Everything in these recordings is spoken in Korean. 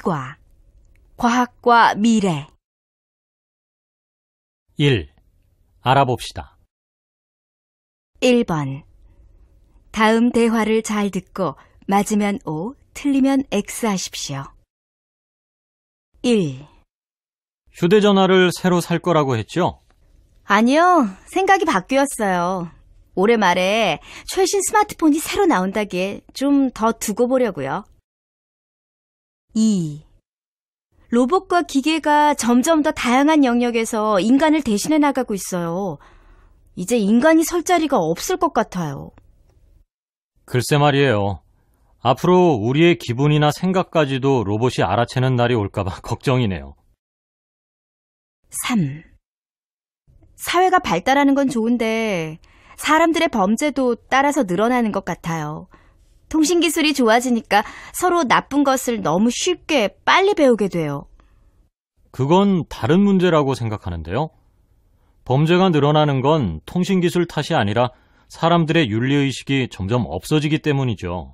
일과 과학과 미래 1. 알아봅시다. 1번. 다음 대화를 잘 듣고 맞으면 O, 틀리면 X 하십시오. 1. 휴대전화를 새로 살 거라고 했죠? 아니요, 생각이 바뀌었어요. 올해 말에 최신 스마트폰이 새로 나온다기에 좀 더 두고 보려고요. 2. 로봇과 기계가 점점 더 다양한 영역에서 인간을 대신해 나가고 있어요. 이제 인간이 설 자리가 없을 것 같아요. 글쎄 말이에요. 앞으로 우리의 기분이나 생각까지도 로봇이 알아채는 날이 올까봐 걱정이네요. 3. 사회가 발달하는 건 좋은데 사람들의 범죄도 따라서 늘어나는 것 같아요. 통신기술이 좋아지니까 서로 나쁜 것을 너무 쉽게 빨리 배우게 돼요. 그건 다른 문제라고 생각하는데요. 범죄가 늘어나는 건 통신기술 탓이 아니라 사람들의 윤리의식이 점점 없어지기 때문이죠.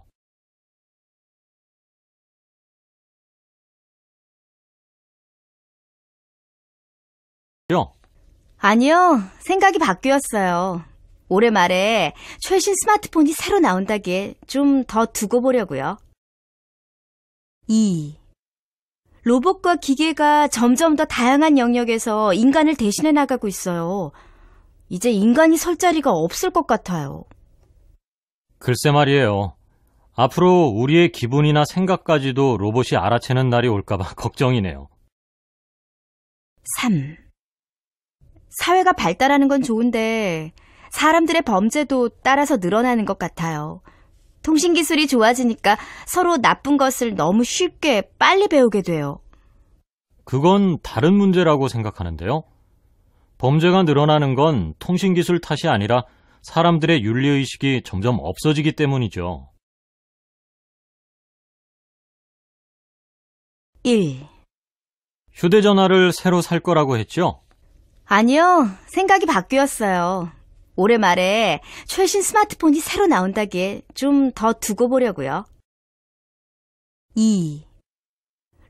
아니요, 생각이 바뀌었어요. 올해 말에 최신 스마트폰이 새로 나온다기에 좀 더 두고 보려고요. 2. 로봇과 기계가 점점 더 다양한 영역에서 인간을 대신해 나가고 있어요. 이제 인간이 설 자리가 없을 것 같아요. 글쎄 말이에요. 앞으로 우리의 기분이나 생각까지도 로봇이 알아채는 날이 올까봐 걱정이네요. 3. 사회가 발달하는 건 좋은데 사람들의 범죄도 따라서 늘어나는 것 같아요. 통신기술이 좋아지니까 서로 나쁜 것을 너무 쉽게 빨리 배우게 돼요. 그건 다른 문제라고 생각하는데요. 범죄가 늘어나는 건 통신기술 탓이 아니라 사람들의 윤리의식이 점점 없어지기 때문이죠. 1. 휴대전화를 새로 살 거라고 했죠? 아니요, 생각이 바뀌었어요. 올해 말에 최신 스마트폰이 새로 나온다기에 좀 더 두고 보려고요. 2.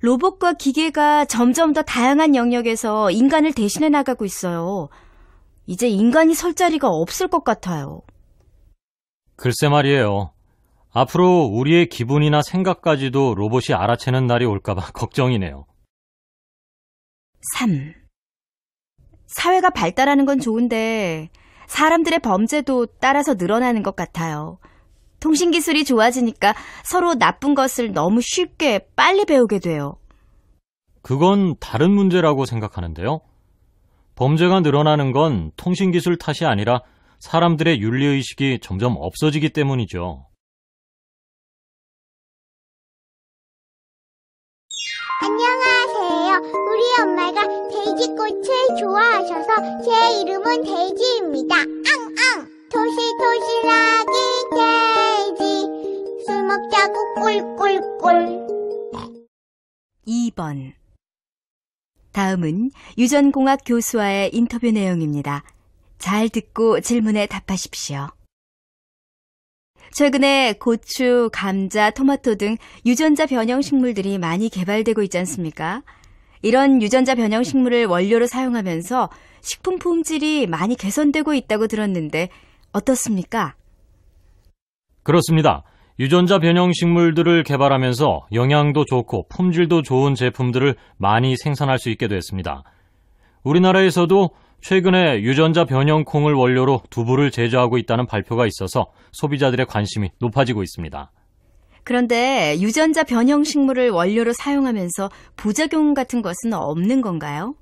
로봇과 기계가 점점 더 다양한 영역에서 인간을 대신해 나가고 있어요. 이제 인간이 설 자리가 없을 것 같아요. 글쎄 말이에요. 앞으로 우리의 기분이나 생각까지도 로봇이 알아채는 날이 올까봐 걱정이네요. 3. 사회가 발달하는 건 좋은데 사람들의 범죄도 따라서 늘어나는 것 같아요. 통신기술이 좋아지니까 서로 나쁜 것을 너무 쉽게 빨리 배우게 돼요. 그건 다른 문제라고 생각하는데요. 범죄가 늘어나는 건 통신기술 탓이 아니라 사람들의 윤리의식이 점점 없어지기 때문이죠. 안녕하세요. 우리 엄마가 돼지꽃을 좋아하셔서 제 이름은 돼지입니다. 앙앙! 토실토실하기 돼지 술 먹자고 꿀꿀꿀. 2번. 다음은 유전공학 교수와의 인터뷰 내용입니다. 잘 듣고 질문에 답하십시오. 최근에 고추, 감자, 토마토 등 유전자 변형 식물들이 많이 개발되고 있지 않습니까? 이런 유전자 변형 식물을 원료로 사용하면서 식품 품질이 많이 개선되고 있다고 들었는데 어떻습니까? 그렇습니다. 유전자 변형 식물들을 개발하면서 영양도 좋고 품질도 좋은 제품들을 많이 생산할 수 있게 됐습니다. 우리나라에서도 최근에 유전자 변형 콩을 원료로 두부를 제조하고 있다는 발표가 있어서 소비자들의 관심이 높아지고 있습니다. 그런데 유전자 변형 식물을 원료로 사용하면서 부작용 같은 것은 없는 건가요?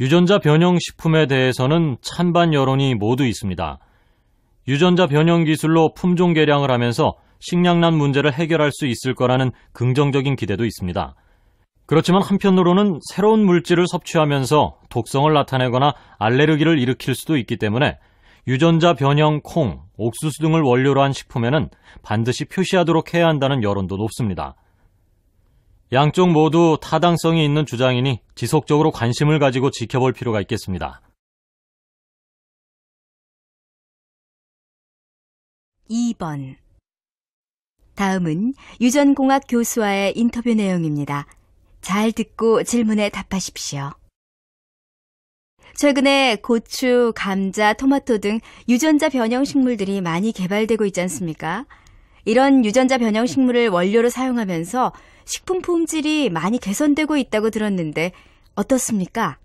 유전자 변형 식품에 대해서는 찬반 여론이 모두 있습니다. 유전자 변형 기술로 품종 개량을 하면서 식량난 문제를 해결할 수 있을 거라는 긍정적인 기대도 있습니다. 그렇지만 한편으로는 새로운 물질을 섭취하면서 독성을 나타내거나 알레르기를 일으킬 수도 있기 때문에 유전자 변형 콩, 옥수수 등을 원료로 한 식품에는 반드시 표시하도록 해야 한다는 여론도 높습니다. 양쪽 모두 타당성이 있는 주장이니 지속적으로 관심을 가지고 지켜볼 필요가 있겠습니다. 2번. 다음은 유전공학 교수와의 인터뷰 내용입니다. 잘 듣고 질문에 답하십시오. 최근에 고추, 감자, 토마토 등 유전자 변형 식물들이 많이 개발되고 있지 않습니까? 이런 유전자 변형 식물을 원료로 사용하면서 식품 품질이 많이 개선되고 있다고 들었는데 어떻습니까?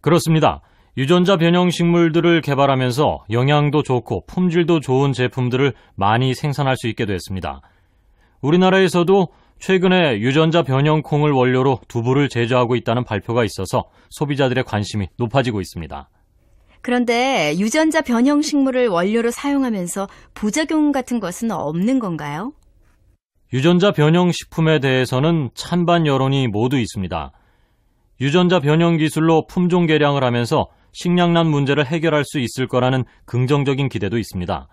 그렇습니다. 유전자 변형 식물들을 개발하면서 영양도 좋고 품질도 좋은 제품들을 많이 생산할 수 있게 됐습니다. 우리나라에서도 최근에 유전자 변형 콩을 원료로 두부를 제조하고 있다는 발표가 있어서 소비자들의 관심이 높아지고 있습니다. 그런데 유전자 변형 식물을 원료로 사용하면서 부작용 같은 것은 없는 건가요? 유전자 변형 식품에 대해서는 찬반 여론이 모두 있습니다. 유전자 변형 기술로 품종 개량을 하면서 식량난 문제를 해결할 수 있을 거라는 긍정적인 기대도 있습니다.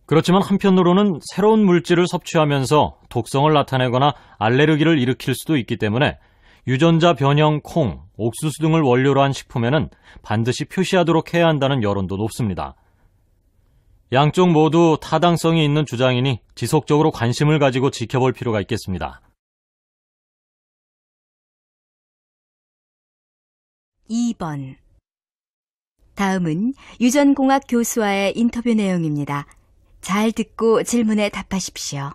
그렇지만 한편으로는 새로운 물질을 섭취하면서 독성을 나타내거나 알레르기를 일으킬 수도 있기 때문에 유전자 변형 콩, 옥수수 등을 원료로 한 식품에는 반드시 표시하도록 해야 한다는 여론도 높습니다. 양쪽 모두 타당성이 있는 주장이니 지속적으로 관심을 가지고 지켜볼 필요가 있겠습니다. 2번. 다음은 유전공학 교수와의 인터뷰 내용입니다. 잘 듣고 질문에 답하십시오.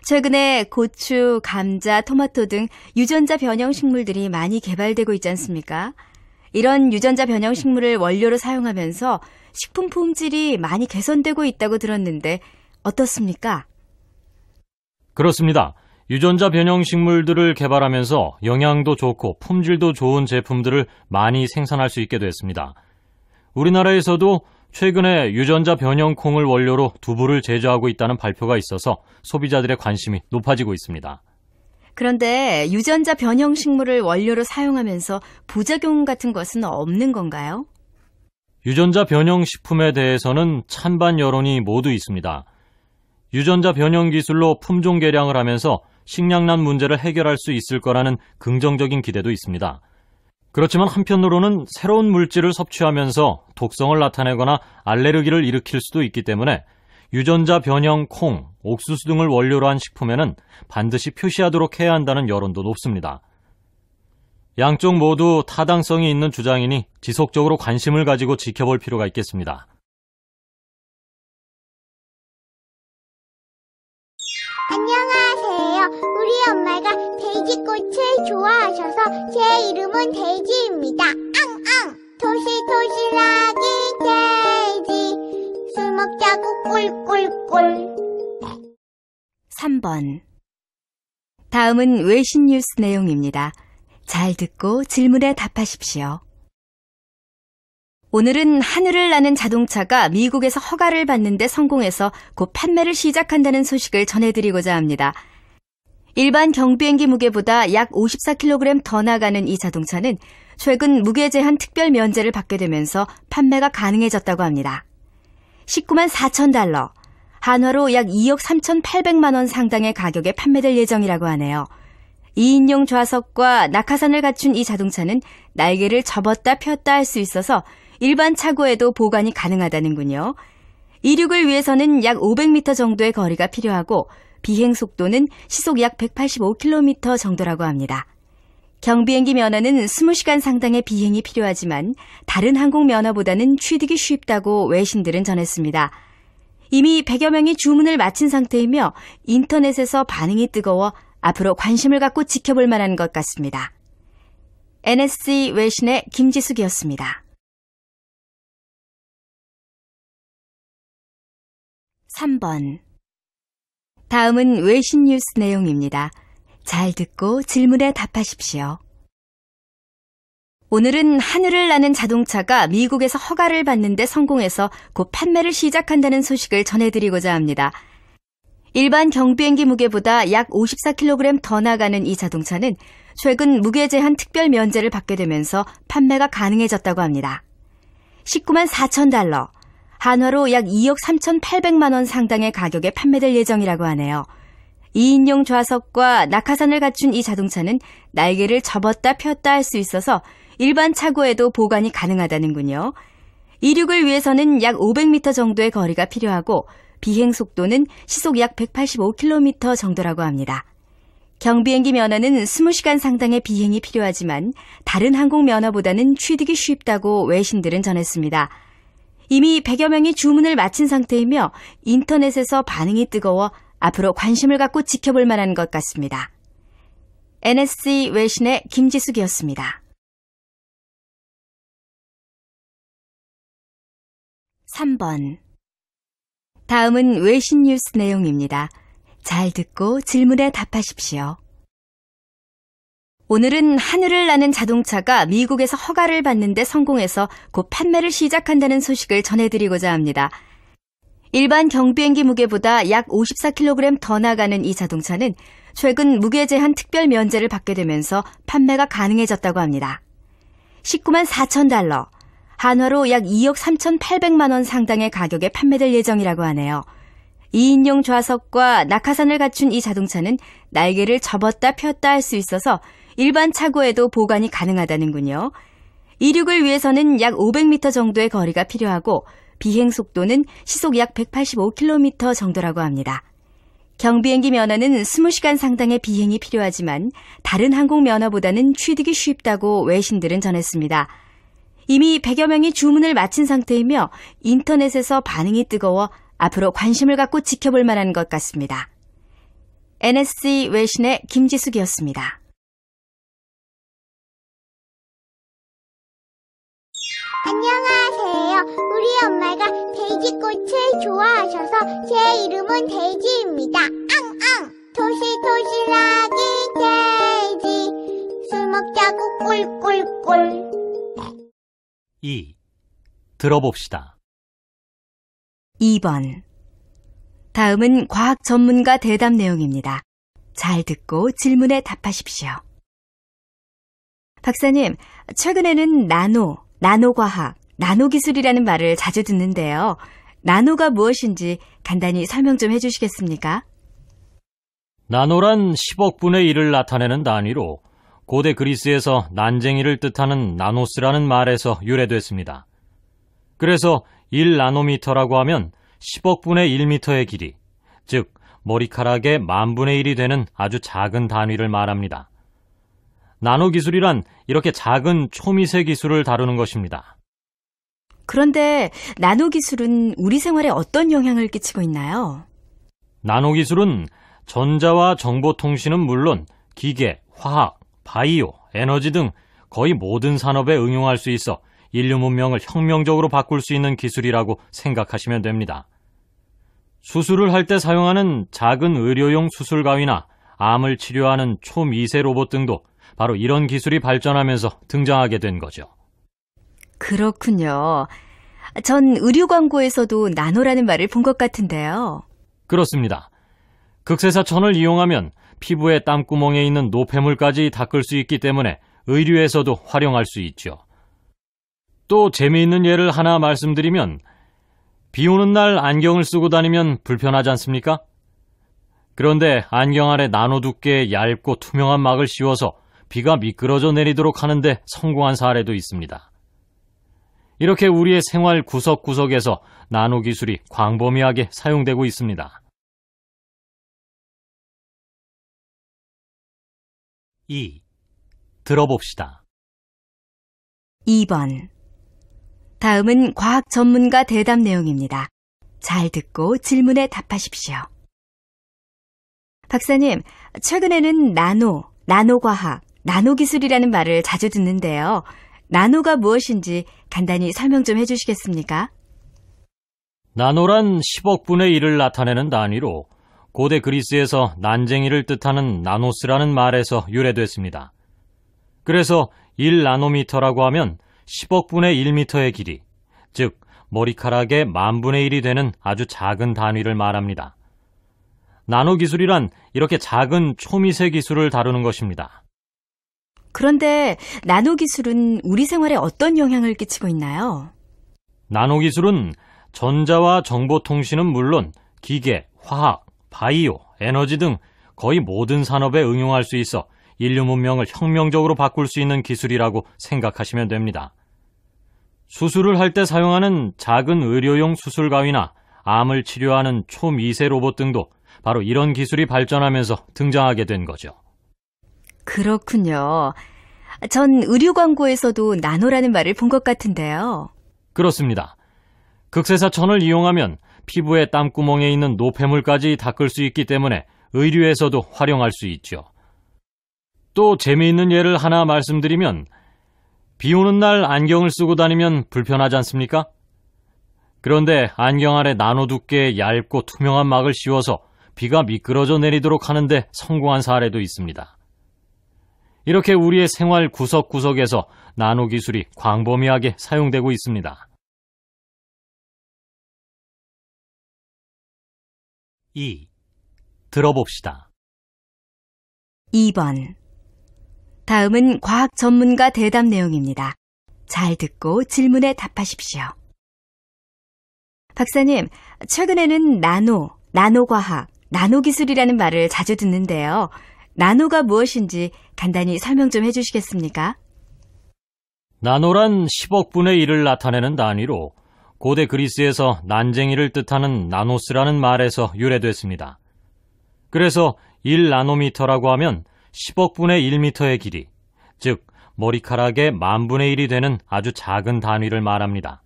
최근에 고추, 감자, 토마토 등 유전자 변형 식물들이 많이 개발되고 있지 않습니까? 이런 유전자 변형 식물을 원료로 사용하면서 식품 품질이 많이 개선되고 있다고 들었는데 어떻습니까? 그렇습니다. 유전자 변형 식물들을 개발하면서 영양도 좋고 품질도 좋은 제품들을 많이 생산할 수 있게 됐습니다. 우리나라에서도 최근에 유전자 변형 콩을 원료로 두부를 제조하고 있다는 발표가 있어서 소비자들의 관심이 높아지고 있습니다. 그런데 유전자 변형 식물을 원료로 사용하면서 부작용 같은 것은 없는 건가요? 유전자 변형 식품에 대해서는 찬반 여론이 모두 있습니다. 유전자 변형 기술로 품종 개량을 하면서 식량난 문제를 해결할 수 있을 거라는 긍정적인 기대도 있습니다. 그렇지만 한편으로는 새로운 물질을 섭취하면서 독성을 나타내거나 알레르기를 일으킬 수도 있기 때문에 유전자 변형 콩, 옥수수 등을 원료로 한 식품에는 반드시 표시하도록 해야 한다는 여론도 높습니다. 양쪽 모두 타당성이 있는 주장이니 지속적으로 관심을 가지고 지켜볼 필요가 있겠습니다. 안녕하세요. 우리 엄마가 돼지꽃을 좋아하셔서 제 이름은 돼지입니다. 앙앙! 토실토실하기 돼지 술 먹자고 꿀꿀꿀. 3번. 다음은 외신 뉴스 내용입니다. 잘 듣고 질문에 답하십시오. 오늘은 하늘을 나는 자동차가 미국에서 허가를 받는데 성공해서 곧 판매를 시작한다는 소식을 전해드리고자 합니다. 일반 경비행기 무게보다 약 54kg 더 나가는 이 자동차는 최근 무게 제한 특별 면제를 받게 되면서 판매가 가능해졌다고 합니다. 19만 4천 달러, 한화로 약 2억 3,800만 원 상당의 가격에 판매될 예정이라고 하네요. 2인용 좌석과 낙하산을 갖춘 이 자동차는 날개를 접었다 폈다 할 수 있어서 일반 차고에도 보관이 가능하다는군요. 이륙을 위해서는 약 500m 정도의 거리가 필요하고 비행 속도는 시속 약 185km 정도라고 합니다. 경비행기 면허는 20시간 상당의 비행이 필요하지만 다른 항공 면허보다는 취득이 쉽다고 외신들은 전했습니다. 이미 100여 명이 주문을 마친 상태이며 인터넷에서 반응이 뜨거워 앞으로 관심을 갖고 지켜볼 만한 것 같습니다. NSC 외신의 김지숙이었습니다. 3번. 다음은 외신 뉴스 내용입니다. 잘 듣고 질문에 답하십시오. 오늘은 하늘을 나는 자동차가 미국에서 허가를 받는데 성공해서 곧 판매를 시작한다는 소식을 전해드리고자 합니다. 일반 경비행기 무게보다 약 54kg 더 나가는 이 자동차는 최근 무게 제한 특별 면제를 받게 되면서 판매가 가능해졌다고 합니다. 19만 4천 달러, 한화로 약 2억 3,800만 원 상당의 가격에 판매될 예정이라고 하네요. 2인용 좌석과 낙하산을 갖춘 이 자동차는 날개를 접었다 폈다 할 수 있어서 일반 차고에도 보관이 가능하다는군요. 이륙을 위해서는 약 500m 정도의 거리가 필요하고 비행 속도는 시속 약 185km 정도라고 합니다. 경비행기 면허는 20시간 상당의 비행이 필요하지만 다른 항공 면허보다는 취득이 쉽다고 외신들은 전했습니다. 이미 100여 명이 주문을 마친 상태이며 인터넷에서 반응이 뜨거워 앞으로 관심을 갖고 지켜볼 만한 것 같습니다. NSC 외신의 김지숙이었습니다. 3번. 다음은 외신 뉴스 내용입니다. 잘 듣고 질문에 답하십시오. 오늘은 하늘을 나는 자동차가 미국에서 허가를 받는데 성공해서 곧 판매를 시작한다는 소식을 전해드리고자 합니다. 일반 경비행기 무게보다 약 54kg 더 나가는 이 자동차는 최근 무게 제한 특별 면제를 받게 되면서 판매가 가능해졌다고 합니다. 19만 4천 달러, 한화로 약 2억 3,800만 원 상당의 가격에 판매될 예정이라고 하네요. 2인용 좌석과 낙하산을 갖춘 이 자동차는 날개를 접었다 폈다 할 수 있어서 일반 차고에도 보관이 가능하다는군요. 이륙을 위해서는 약 500m 정도의 거리가 필요하고 비행 속도는 시속 약 185km 정도라고 합니다. 경비행기 면허는 20시간 상당의 비행이 필요하지만 다른 항공 면허보다는 취득이 쉽다고 외신들은 전했습니다. 이미 100여 명이 주문을 마친 상태이며 인터넷에서 반응이 뜨거워 앞으로 관심을 갖고 지켜볼 만한 것 같습니다. NSC 외신의 김지숙이었습니다. 안녕하세요. 우리 엄마가 돼지꽃을 좋아하셔서 제 이름은 돼지입니다. 앙앙. 토실토실하기 돼지. 술 먹자고 꿀꿀꿀. 2. 들어봅시다. 2번. 다음은 과학 전문가 대답 내용입니다. 잘 듣고 질문에 답하십시오. 박사님, 최근에는 나노과학, 나노기술이라는 말을 자주 듣는데요. 나노가 무엇인지 간단히 설명 좀 해주시겠습니까? 나노란 10억 분의 1을 나타내는 단위로 고대 그리스에서 난쟁이를 뜻하는 나노스라는 말에서 유래됐습니다. 그래서 1나노미터라고 하면 10억 분의 1미터의 길이, 즉 머리카락의 10,000분의 1이 되는 아주 작은 단위를 말합니다. 나노기술이란 이렇게 작은 초미세 기술을 다루는 것입니다. 그런데 나노기술은 우리 생활에 어떤 영향을 끼치고 있나요? 나노기술은 전자와 정보통신은 물론 기계, 화학, 바이오, 에너지 등 거의 모든 산업에 응용할 수 있어 인류 문명을 혁명적으로 바꿀 수 있는 기술이라고 생각하시면 됩니다. 수술을 할 때 사용하는 작은 의료용 수술 가위나 암을 치료하는 초미세 로봇 등도 바로 이런 기술이 발전하면서 등장하게 된 거죠. 그렇군요. 전 의류 광고에서도 나노라는 말을 본 것 같은데요. 그렇습니다. 극세사천을 이용하면 피부의 땀구멍에 있는 노폐물까지 닦을 수 있기 때문에 의류에서도 활용할 수 있죠. 또 재미있는 예를 하나 말씀드리면 비 오는 날 안경을 쓰고 다니면 불편하지 않습니까? 그런데 안경 아래 나노 두께의 얇고 투명한 막을 씌워서 비가 미끄러져 내리도록 하는데 성공한 사례도 있습니다. 이렇게 우리의 생활 구석구석에서 나노 기술이 광범위하게 사용되고 있습니다. 2. 들어봅시다. 2번. 다음은 과학 전문가 대답 내용입니다. 잘 듣고 질문에 답하십시오. 박사님, 최근에는 나노과학, 나노기술이라는 말을 자주 듣는데요. 나노가 무엇인지 간단히 설명 좀 해주시겠습니까? 나노란 10억 분의 1을 나타내는 단위로 고대 그리스에서 난쟁이를 뜻하는 나노스라는 말에서 유래됐습니다. 그래서 1나노미터라고 하면 10억 분의 1미터의 길이, 즉 머리카락의 10,000분의 1이 되는 아주 작은 단위를 말합니다. 나노기술이란 이렇게 작은 초미세 기술을 다루는 것입니다. 그런데 나노기술은 우리 생활에 어떤 영향을 끼치고 있나요? 나노기술은 전자와 정보통신은 물론 기계, 화학, 바이오, 에너지 등 거의 모든 산업에 응용할 수 있어 인류 문명을 혁명적으로 바꿀 수 있는 기술이라고 생각하시면 됩니다. 수술을 할 때 사용하는 작은 의료용 수술 가위나 암을 치료하는 초미세 로봇 등도 바로 이런 기술이 발전하면서 등장하게 된 거죠. 그렇군요. 전 의류 광고에서도 나노라는 말을 본 것 같은데요. 그렇습니다. 극세사천을 이용하면 피부의 땀구멍에 있는 노폐물까지 닦을 수 있기 때문에 의류에서도 활용할 수 있죠. 또 재미있는 예를 하나 말씀드리면 비 오는 날 안경을 쓰고 다니면 불편하지 않습니까? 그런데 안경 아래 나노 두께의 얇고 투명한 막을 씌워서 비가 미끄러져 내리도록 하는데 성공한 사례도 있습니다. 이렇게 우리의 생활 구석구석에서 나노 기술이 광범위하게 사용되고 있습니다. 2. 들어봅시다. 2번. 다음은 과학 전문가 대답 내용입니다. 잘 듣고 질문에 답하십시오. 박사님, 최근에는 나노과학, 나노기술이라는 말을 자주 듣는데요. 나노가 무엇인지 간단히 설명 좀 해주시겠습니까? 나노란 10억 분의 1을 나타내는 단위로 고대 그리스에서 난쟁이를 뜻하는 나노스라는 말에서 유래됐습니다. 그래서 1나노미터라고 하면 10억 분의 1미터의 길이, 즉 머리카락의 10,000분의 1이 되는 아주 작은 단위를 말합니다.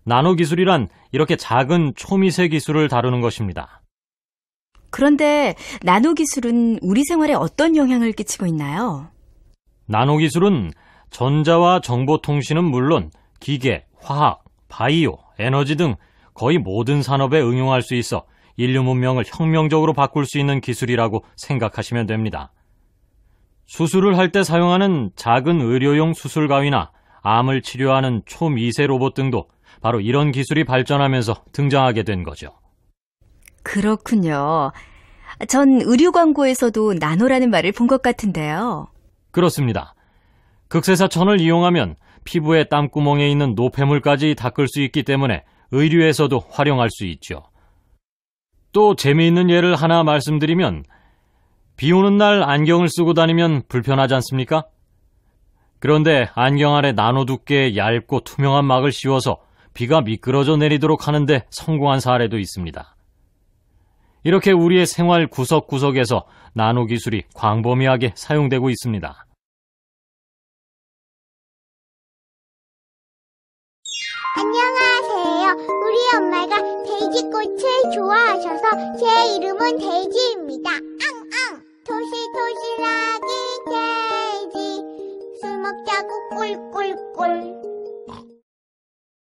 나노 기술이란 이렇게 작은 초미세 기술을 다루는 것입니다. 그런데 나노 기술은 우리 생활에 어떤 영향을 끼치고 있나요? 나노 기술은 전자와 정보통신은 물론 기계, 화학, 바이오, 에너지 등 거의 모든 산업에 응용할 수 있어 인류 문명을 혁명적으로 바꿀 수 있는 기술이라고 생각하시면 됩니다. 수술을 할 때 사용하는 작은 의료용 수술 가위나 암을 치료하는 초미세 로봇 등도 바로 이런 기술이 발전하면서 등장하게 된 거죠. 그렇군요. 전 의류 광고에서도 나노라는 말을 본 것 같은데요. 그렇습니다. 극세사천을 이용하면 피부의 땀구멍에 있는 노폐물까지 닦을 수 있기 때문에 의류에서도 활용할 수 있죠. 또 재미있는 예를 하나 말씀드리면 비 오는 날 안경을 쓰고 다니면 불편하지 않습니까? 그런데 안경 아래 나노 두께의 얇고 투명한 막을 씌워서 비가 미끄러져 내리도록 하는데 성공한 사례도 있습니다. 이렇게 우리의 생활 구석구석에서 나노 기술이 광범위하게 사용되고 있습니다. 안녕하세요. 우리 엄마가 돼지꽃을 좋아하셔서 제 이름은 돼지입니다. 앙앙. 토실토실하기 돼지 술 먹자고 꿀꿀꿀.